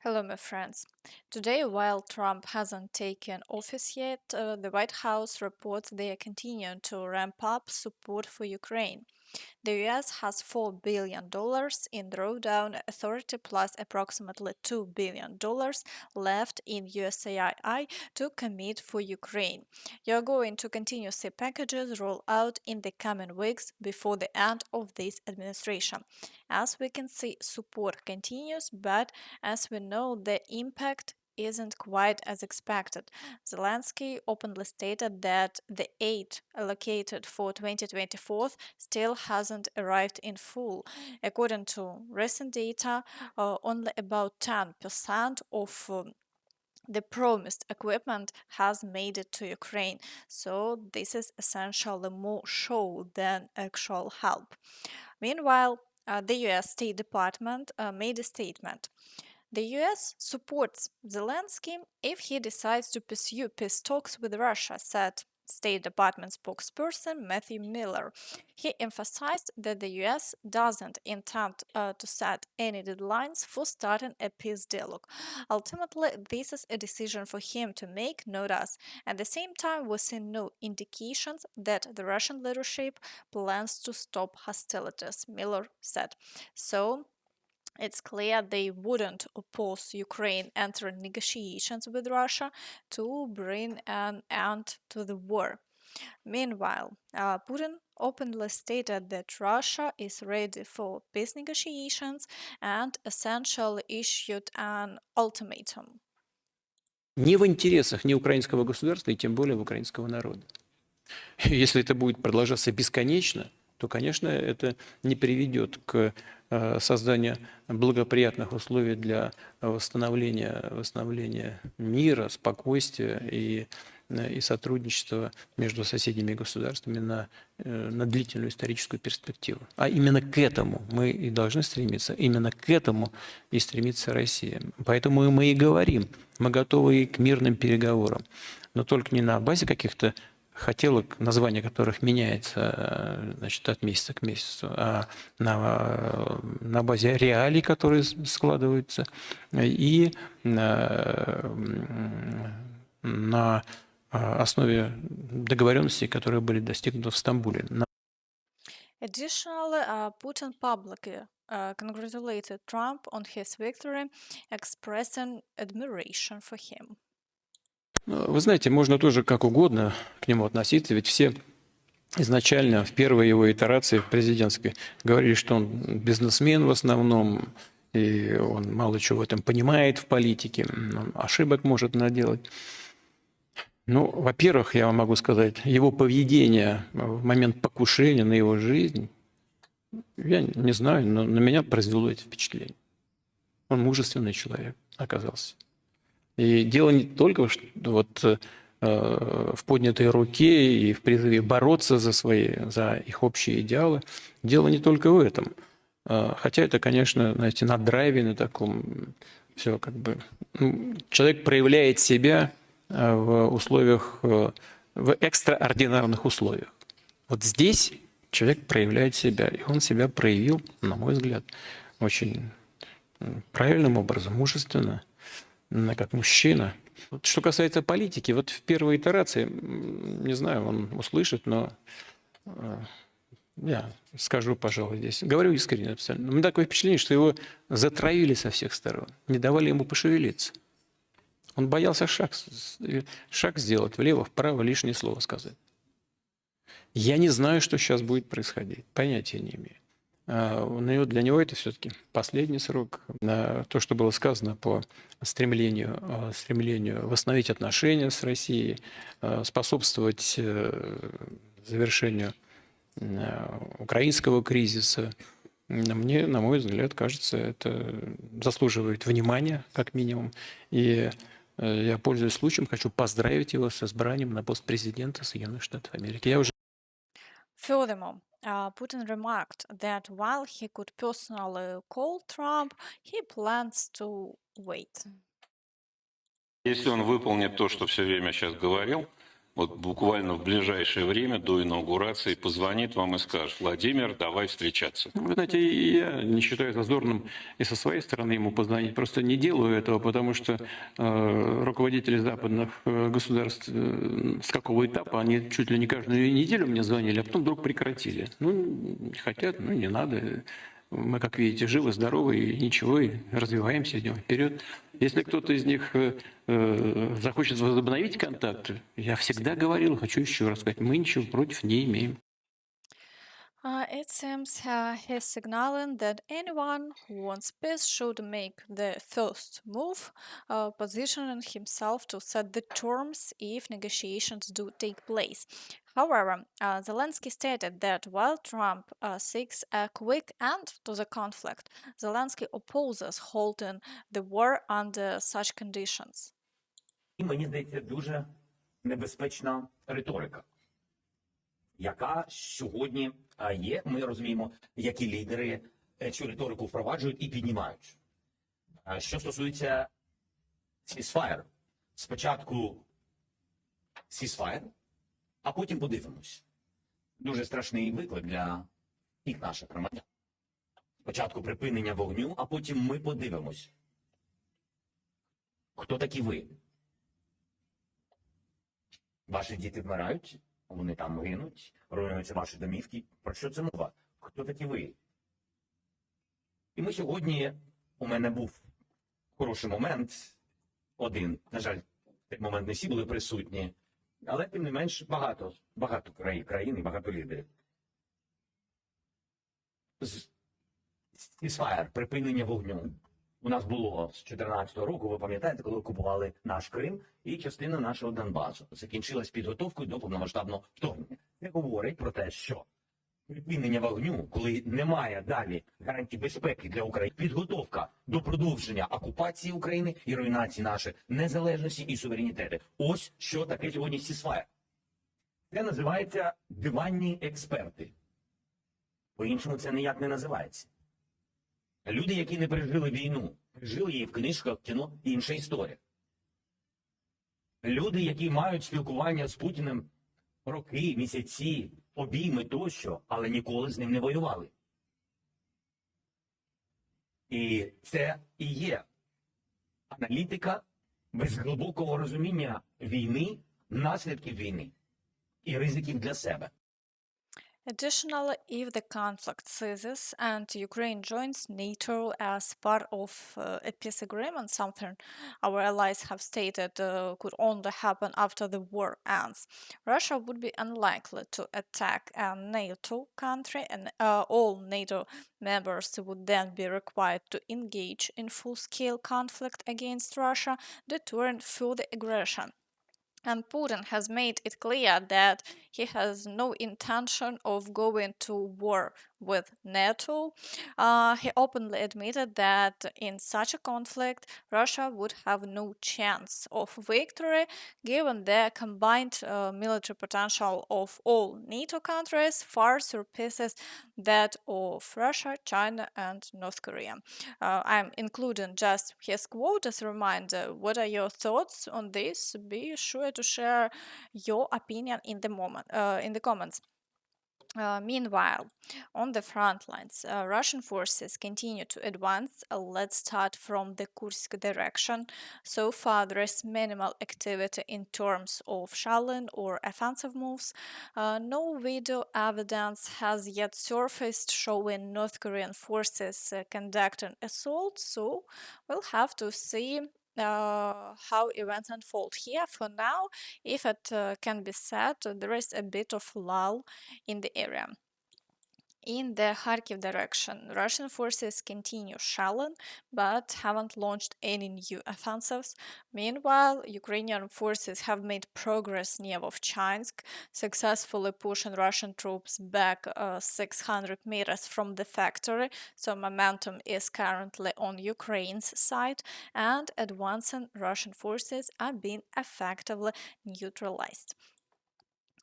Hello, my friends. Today, while Trump hasn't taken office yet, the White House reports they are continuing to ramp up support for Ukraine. The US has $4 billion in drawdown authority plus approximately $2 billion left in USAI to commit for Ukraine. You're going to continue to see packages roll out in the coming weeks before the end of this administration. As we can see, support continues, but as we know, the impact isn't quite as expected. Zelensky openly stated that the aid allocated for 2024 still hasn't arrived in full. According to recent data, only about 10% of the promised equipment has made it to Ukraine. So this is essentially more show than actual help. Meanwhile, the US State Department made a statement. The US supports Zelensky if he decides to pursue peace talks with Russia, said State Department spokesperson Matthew Miller. He emphasized that the US doesn't intend to set any deadlines for starting a peace dialogue. Ultimately, this is a decision for him to make, not us. At the same time, we see no indications that the Russian leadership plans to stop hostilities, Miller said. So, it's clear they wouldn't oppose Ukraine entering negotiations with Russia to bring an end to the war. Meanwhile, Putin openly stated that Russia is ready for peace negotiations and essentially issued an ultimatum. Не в интересах ни украинского государства, и тем более украинского народа. Если это будет продолжаться бесконечно, то, конечно, это не приведет к созданию благоприятных условий для восстановления мира, спокойствия и сотрудничества между соседними государствами на длительную историческую перспективу. А именно к этому мы и должны стремиться, именно к этому и стремится Россия. Поэтому мы и говорим, мы готовы к мирным переговорам, но только не на базе каких-то хотелок, название которых меняется, значит, от месяца к месяцу, а на базе реалий, которые складываются, и на основе договоренностей, которые были достигнуты в Стамбуле. Additionally, Putin publicly congratulated Trump on his victory, expressing admiration for him. Вы знаете, можно тоже как угодно к нему относиться, ведь все изначально в первой его итерации президентской говорили, что он бизнесмен в основном, и он мало чего в этом понимает в политике, ошибок может наделать. Ну, во-первых, я вам могу сказать, его поведение в момент покушения на его жизнь, я не знаю, но на меня произвело это впечатление. Он мужественный человек оказался. И дело не только в поднятой руке и в призыве бороться за их общие идеалы. Дело не только в этом. Хотя это, конечно, знаете, на драйве, на таком, все как бы... человек проявляет себя в экстраординарных условиях. Вот здесь человек проявляет себя, и он себя проявил, на мой взгляд, очень правильным образом, мужественно, как мужчина. Вот что касается политики, вот в первой итерации, не знаю, он услышит, но я скажу, пожалуй, здесь. Говорю искренне абсолютно. У меня такое впечатление, что его затравили со всех сторон, не давали ему пошевелиться. Он боялся шаг сделать влево, вправо, лишнее слово сказать. Я не знаю, что сейчас будет происходить, понятия не имею. Но для него это все-таки последний срок. То, что было сказано по стремлению восстановить отношения с Россией, способствовать завершению украинского кризиса, мне, на мой взгляд, кажется, это заслуживает внимания, как минимум. И я, пользуясь случаем, хочу поздравить его с избранием на пост президента Соединенных Штатов Америки. Furthermore, Putin remarked that while he could personally call Trump, he plans to wait. Если он выполнит то, что все время сейчас говорил, вот буквально в ближайшее время до инаугурации позвонит вам и скажет: Владимир, давай встречаться. Вы знаете, и я не считаю зазорным и со своей стороны ему позвонить. Просто не делаю этого, потому что руководители западных государств с какого этапа, они чуть ли не каждую неделю мне звонили, а потом вдруг прекратили. Ну, хотят, ну, не надо. Мы, как видите, живы, здоровы, и ничего, и развиваемся, идем вперед. Если кто-то из них захочет возобновить контакты, я всегда говорил, хочу еще раз сказать, мы ничего против не имеем. It seems he's signaling that anyone who wants peace should make the first move, positioning himself to set the terms if negotiations do take place. However, Zelensky stated that while Trump seeks a quick end to the conflict, Zelensky opposes halting the war under such conditions. І мені здається, дуже небезпечна риторика, яка сьогодні є. Ми розуміємо, які лідери цю риторику впроваджують і піднімають. Що стосується ceasefire, спочатку ceasefire, а потім подивимось. Дуже страшний виклик для всіх наших громадян. Спочатку припинення вогню, а потім ми подивимось. Хто такі ви? Ваші діти вмирають, вони там гинуть, руйнуються ваші домівки. Про що це мова? Хто такі ви? І ми сьогодні, у мене був хороший момент, один, на жаль, в той момент не всі були присутні, але тим не менш багато країн і багато лідерів. Ceasefire, припинення вогню. У нас було з 2014 року, ви пам'ятаєте, коли окупували наш Крим і частину нашого Донбасу. Закінчилась підготовкою до повномасштабного вторгнення. Це говорить про те, що припинення вогню, коли немає далі гарантій безпеки для України, підготовка до продовження окупації України і руйнації нашої незалежності і суверенітету. Ось що таке сьогодні ceasefire. Це називається диванні експерти. По-іншому це ніяк не називається. Люди, які не пережили війну, пережили її в книжках, кіно і інша історія. Люди, які мають спілкування з Путіним роки, місяці, обійми тощо, але ніколи з ним не воювали. І це і є аналітика без глибокого розуміння війни, наслідків війни і ризиків для себе. Additionally, if the conflict ceases and Ukraine joins NATO as part of a peace agreement, something our allies have stated could only happen after the war ends, Russia would be unlikely to attack a NATO country, and all NATO members would then be required to engage in full-scale conflict against Russia, deterring further aggression. And Putin has made it clear that he has no intention of going to war with NATO. He openly admitted that in such a conflict, Russia would have no chance of victory, given the combined military potential of all NATO countries far surpasses that of Russia, China, and North Korea. I'm including just his quote as a reminder. What are your thoughts on this? Be sure to share your opinion in the comments. Meanwhile, on the front lines, Russian forces continue to advance. Let's start from the Kursk direction. So far, there is minimal activity in terms of shelling or offensive moves. No video evidence has yet surfaced showing North Korean forces conducting assaults, so we'll have to see how events unfold here. For now, if it can be said, there is a bit of lull in the area. In the Kharkiv direction, Russian forces continue shelling but haven't launched any new offensives. Meanwhile, Ukrainian forces have made progress near Vovchansk, successfully pushing Russian troops back 600 meters from the factory, so momentum is currently on Ukraine's side, and advancing Russian forces are being effectively neutralized.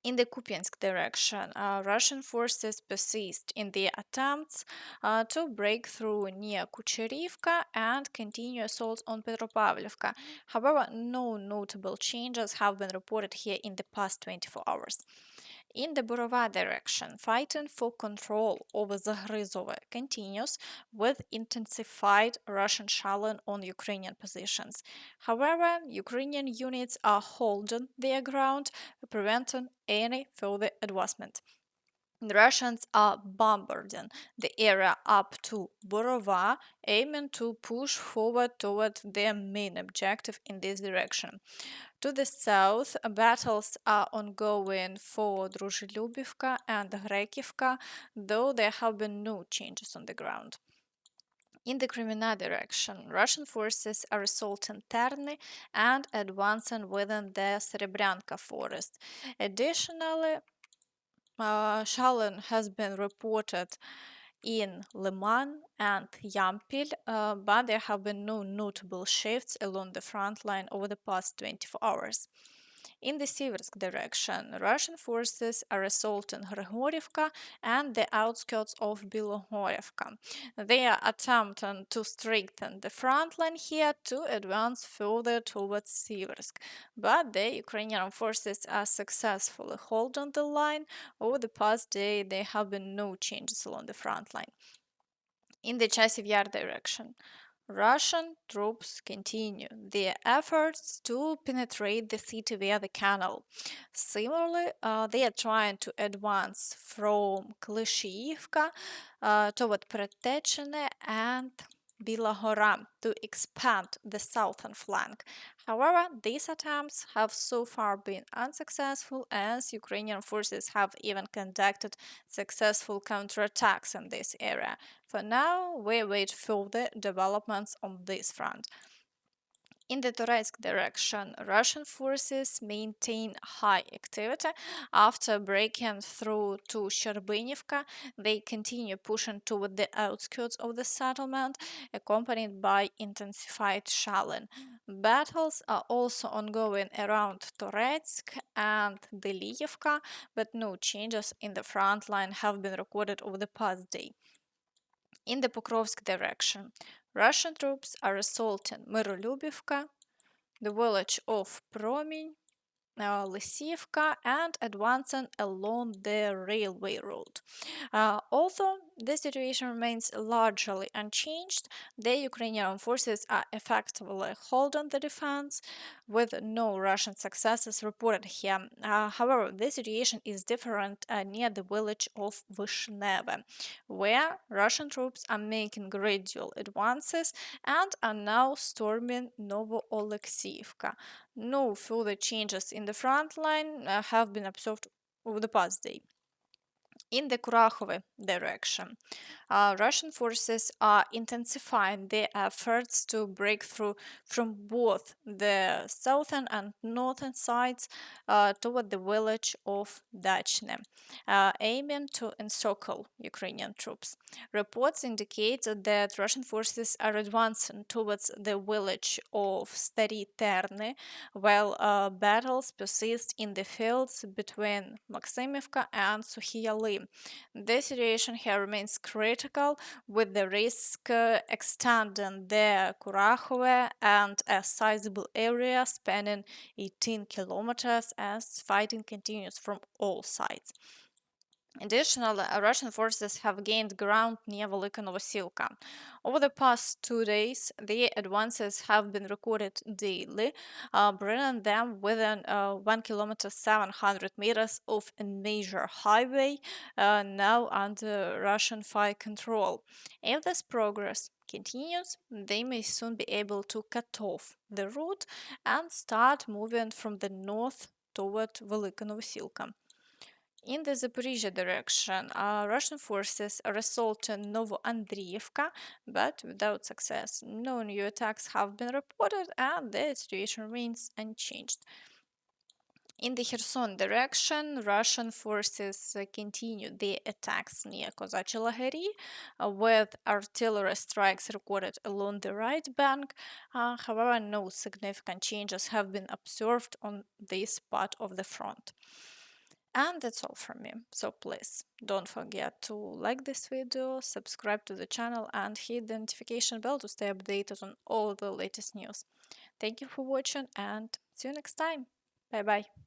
In the Kupiansk direction, Russian forces persist in their attempts to break through near Kucherivka and continue assaults on Petropavlovka. However, no notable changes have been reported here in the past 24 hours. In the Borova direction, fighting for control over Zagryzovo continues with intensified Russian shelling on Ukrainian positions. However, Ukrainian units are holding their ground, preventing any further advancement. The Russians are bombarding the area up to Borova, aiming to push forward toward their main objective in this direction. To the south, battles are ongoing for Druzhlyubivka and Grekivka, though there have been no changes on the ground. In the Crimea direction, Russian forces are assaulting Terny and advancing within the Serebryanka forest. Additionally, shelling has been reported in Liman and Yampil, but there have been no notable shifts along the front line over the past 24 hours. In the Siversk direction, Russian forces are assaulting Grigorivka and the outskirts of Bilohorivka. They are attempting to strengthen the front line here to advance further towards Siversk, but the Ukrainian forces are successfully holding the line. Over the past day, there have been no changes along the front line. In the Chasiv Yar direction, Russian troops continue their efforts to penetrate the city via the canal. Similarly, they are trying to advance from Klishivka toward Pretechene and Bilahora to expand the southern flank. However, these attempts have so far been unsuccessful, as Ukrainian forces have even conducted successful counterattacks in this area. For now, we await further developments on this front. In the Toretsk direction, Russian forces maintain high activity. After breaking through to Sherbinivka, they continue pushing toward the outskirts of the settlement, accompanied by intensified shelling. Battles are also ongoing around Toretsk and Deliyevka, but no changes in the front line have been recorded over the past day. In the Pokrovsk direction, Russian troops are assaulting Myrolyubivka, the village of Promeny, Lysivka, and advancing along the railway road. Although the situation remains largely unchanged, the Ukrainian forces are effectively holding the defense, with no Russian successes reported here. However, the situation is different near the village of Vishneve, where Russian troops are making gradual advances and are now storming Novooleksiyevka. No further changes in the front line have been observed over the past day. In the Kurakhove direction, Russian forces are intensifying their efforts to break through from both the southern and northern sides toward the village of Dachne, aiming to encircle Ukrainian troops. Reports indicate that Russian forces are advancing towards the village of Stary Terny, while battles persist in the fields between Maximivka and Sukhiyaly. The situation here remains critical, with the risk extending the Kurakhove and a sizable area spanning 18 kilometers, as fighting continues from all sides. Additionally, Russian forces have gained ground near Velyka Novosilka. Over the past 2 days, their advances have been recorded daily, bringing them within 1 kilometer 700 meters of a major highway now under Russian fire control. If this progress continues, they may soon be able to cut off the route and start moving from the north toward Velyka Novosilka. In the Zaporizhia direction, Russian forces are assaulting Novoandriivka, but without success. No new attacks have been reported, and the situation remains unchanged. In the Kherson direction, Russian forces continue their attacks near Kozachi Lahari, with artillery strikes recorded along the right bank. However, no significant changes have been observed on this part of the front. And that's all from me. So please don't forget to like this video, subscribe to the channel and hit the notification bell to stay updated on all the latest news. Thank you for watching and see you next time. Bye bye.